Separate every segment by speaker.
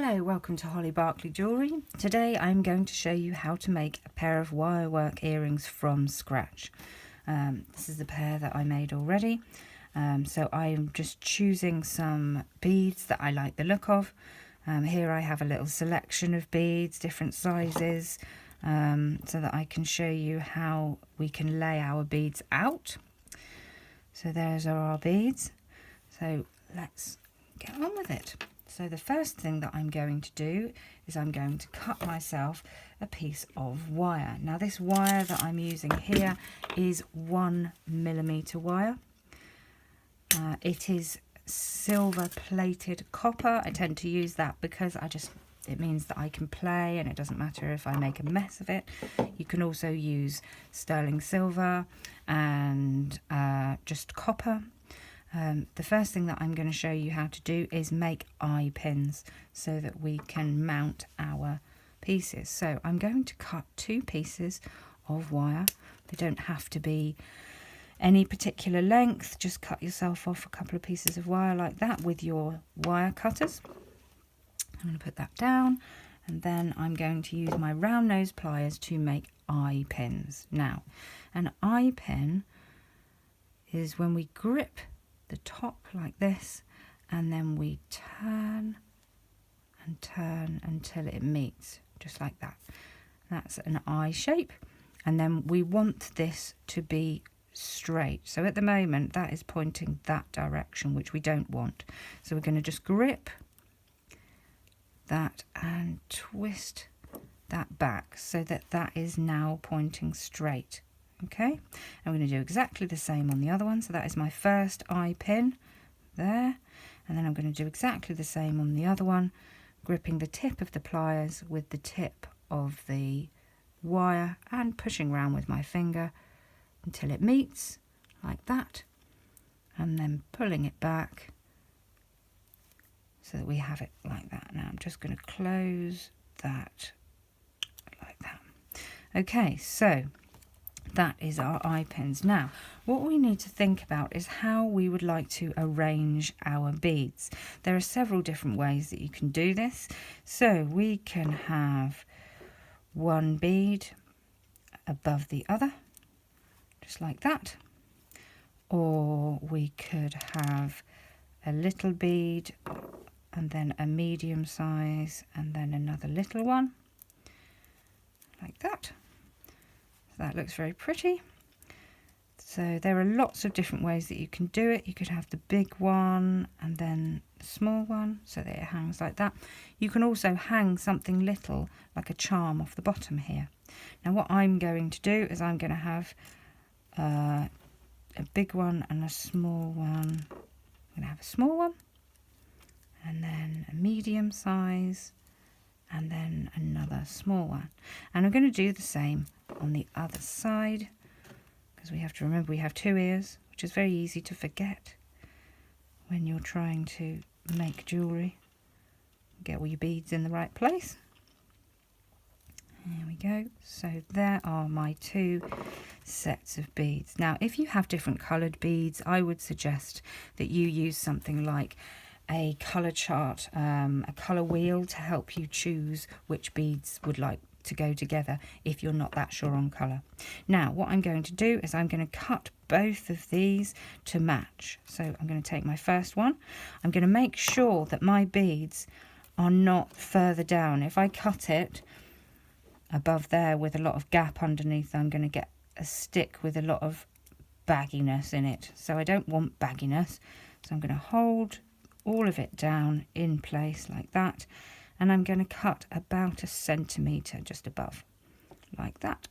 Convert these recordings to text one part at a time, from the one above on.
Speaker 1: Hello, welcome to Holly Barkley Jewellery. Today I'm going to show you how to make a pair of wirework earrings from scratch. This is a pair that I made already. So I'm just choosing some beads that I like the look of. Here I have a little selection of beads, different sizes, so that I can show you how we can lay our beads out. So there's our beads. So let's get on with it. So the first thing that I'm going to do is I'm going to cut myself a piece of wire. Now this wire that I'm using here is 1mm wire. It is silver plated copper. I tend to use that because it means that I can play and it doesn't matter if I make a mess of it. You can also use sterling silver and just copper. The first thing that I'm going to show you how to do is make eye pins so that we can mount our pieces. So I'm going to cut 2 pieces of wire. They don't have to be any particular length, just cut yourself off a couple of pieces of wire like that with your wire cutters. I'm going to put that down, and then I'm going to use my round nose pliers to make eye pins. Now, an eye pin is when we grip the top like this, and then we turn and turn until it meets, just like that. That's an eye shape, and then we want this to be straight. So at the moment that is pointing that direction, which we don't want. So we're going to just grip that and twist that back so that that is now pointing straight. Okay, I'm going to do exactly the same on the other one. So that is my first eye pin there, and then I'm going to do exactly the same on the other one, gripping the tip of the pliers with the tip of the wire and pushing around with my finger until it meets like that, and then pulling it back so that we have it like that. Now I'm just going to close that like that. Okay, so that is our eye pins. Now, what we need to think about is how we would like to arrange our beads. There are several different ways that you can do this. So we can have one bead above the other, just like that. Or we could have a little bead and then a medium size and then another little one, like that. That looks very pretty. So there are lots of different ways that you can do it. You could have the big one and then the small one so that it hangs like that. You can also hang something little like a charm off the bottom here. Now what I'm going to do is I'm going to have a big one and a small one. I'm going to have a small one and then a medium size and then another small one. And I'm going to do the same on the other side, because we have to remember we have 2 ears, which is very easy to forget when you're trying to make jewellery. Get all your beads in the right place. There we go. So there are my 2 sets of beads. Now if you have different coloured beads, I would suggest that you use something like a colour chart, a colour wheel, to help you choose which beads would like to go together if you're not that sure on colour. Now what I'm going to do is I'm going to cut both of these to match. So I'm going to take my first one. I'm going to make sure that my beads are not further down. If I cut it above there with a lot of gap underneath, I'm going to get a stick with a lot of bagginess in it. So I don't want bagginess. So I'm going to hold all of it down in place like that, and I'm going to cut about 1 centimetre just above, like that.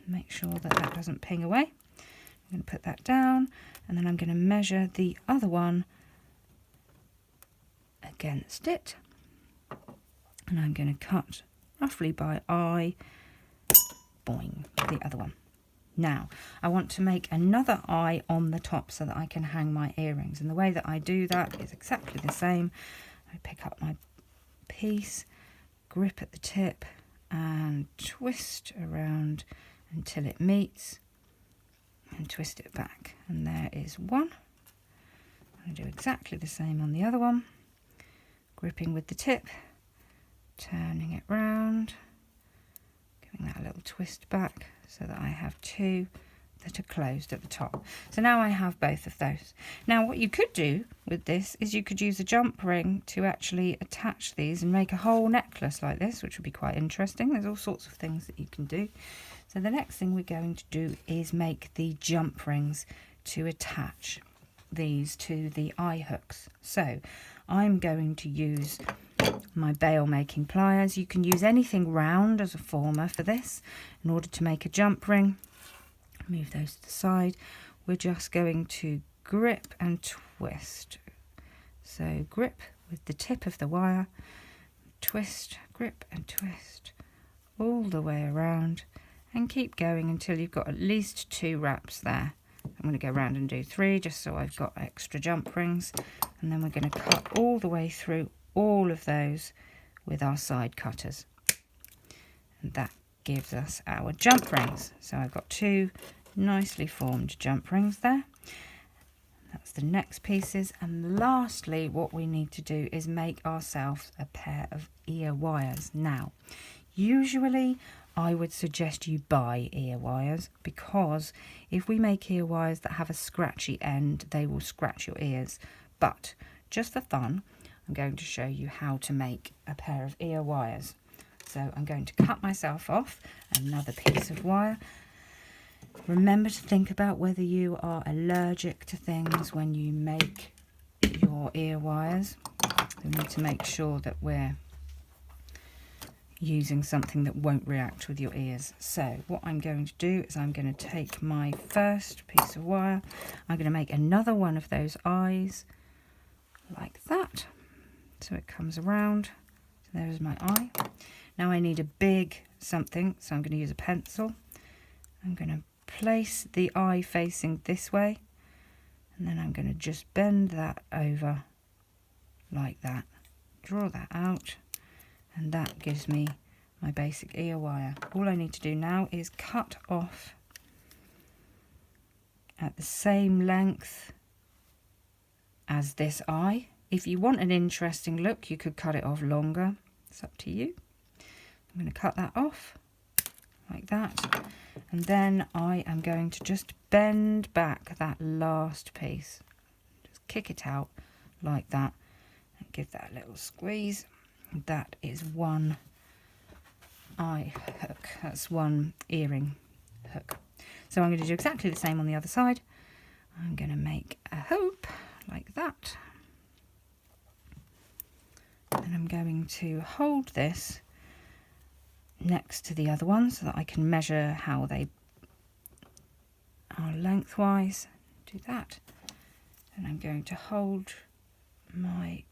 Speaker 1: Make sure that that doesn't ping away. I'm going to put that down, and then I'm going to measure the other one against it, and I'm going to cut roughly by eye, boing, the other one. Now, I want to make another eye on the top so that I can hang my earrings. And the way that I do that is exactly the same. I pick up my piece, grip at the tip, and twist around until it meets, and twist it back. And there is one. I'm going to do exactly the same on the other one. gripping with the tip, turning it round, giving that a little twist back so that I have two that are closed at the top. So now I have both of those. Now what you could do with this is you could use a jump ring to actually attach these and make a whole necklace like this, which would be quite interesting. There's all sorts of things that you can do. So the next thing we're going to do is make the jump rings to attach these to the eye hooks. So I'm going to use my bail making pliers. You can use anything round as a former for this in order to make a jump ring. Move those to the side. We're just going to grip and twist. So grip with the tip of the wire, twist, grip and twist all the way around, and keep going until you've got at least 2 wraps there. I'm going to go around and do 3 just so I've got extra jump rings, and then we're going to cut all the way through all of those with our side cutters, and that gives us our jump rings. So I've got 2 nicely formed jump rings there. That's the next pieces, and lastly what we need to do is make ourselves a pair of ear wires. Now usually I would suggest you buy ear wires, because if we make ear wires that have a scratchy end, they will scratch your ears. But just for fun, I'm going to show you how to make a pair of ear wires. So I'm going to cut myself off another piece of wire. Remember to think about whether you are allergic to things when you make your ear wires. We need to make sure that we're using something that won't react with your ears. So what I'm going to do is I'm going to take my first piece of wire, I'm going to make another one of those eyes like that, so it comes around. So there's my eye. Now I need a big something, so I'm going to use a pencil. I'm going to place the eye facing this way, and then I'm going to just bend that over like that, draw that out, and that gives me my basic ear wire. All I need to do now is cut off at the same length as this eye. If you want an interesting look, you could cut it off longer. It's up to you. I'm going to cut that off like that, and then I am going to just bend back that last piece. Just kick it out like that and give that a little squeeze. That is one eye hook. That's one earring hook. So I'm going to do exactly the same on the other side. I'm going to make a hoop like that, and I'm going to hold this next to the other one so that I can measure how they are lengthwise. Do that, and I'm going to hold my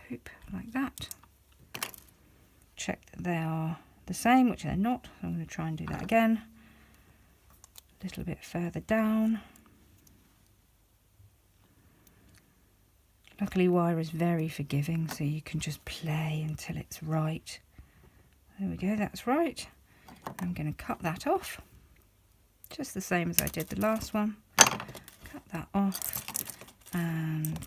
Speaker 1: hoop like that. Check that they are the same, which they're not, so I'm going to try and do that again a little bit further down. Luckily wire is very forgiving, so you can just play until it's right. There we go, that's right. I'm going to cut that off, just the same as I did the last one. Cut that off and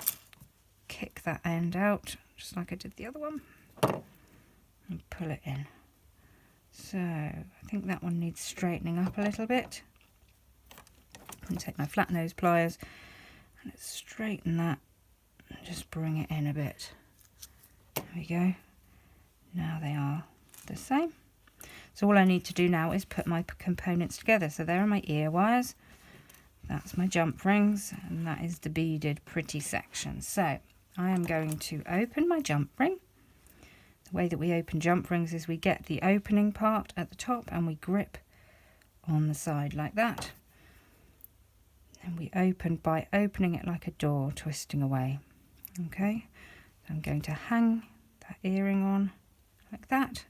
Speaker 1: kick that end out, just like I did the other one, and pull it in. So I think that one needs straightening up a little bit. I'm going to take my flat nose pliers and let's straighten that. Just bring it in a bit. There we go. Now they are the same. So all I need to do now is put my components together. So there are my ear wires, that's my jump rings, and that is the beaded pretty section. So I am going to open my jump ring. The way that we open jump rings is we get the opening part at the top and we grip on the side like that. And we open by opening it like a door, twisting away. Okay, so I'm going to hang that earring on like that,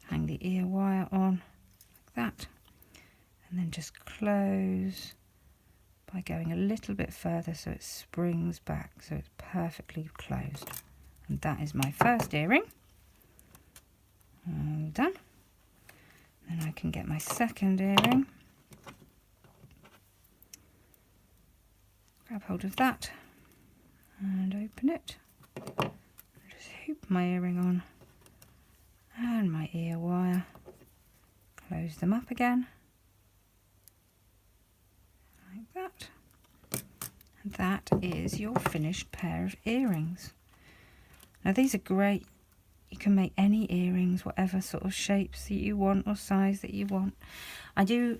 Speaker 1: hang the ear wire on like that, and then just close by going a little bit further so it springs back, so it's perfectly closed. And that is my first earring. All done. Then I can get my second earring, grab hold of that, and open it. Just hoop my earring on and my ear wire. Close them up again like that. And that is your finished pair of earrings. Now these are great. You can make any earrings, whatever sort of shapes that you want or size that you want. I do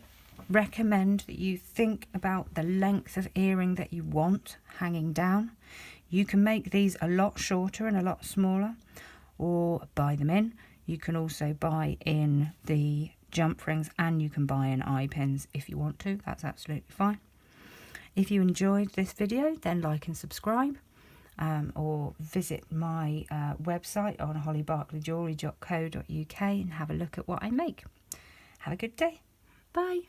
Speaker 1: recommend that you think about the length of earring that you want hanging down. You can make these a lot shorter and a lot smaller, or buy them in. You can also buy in the jump rings, and you can buy in eye pins if you want to. That's absolutely fine. If you enjoyed this video, then like and subscribe, or visit my website on hollybarkleyjewellery.co.uk and have a look at what I make. Have a good day. Bye.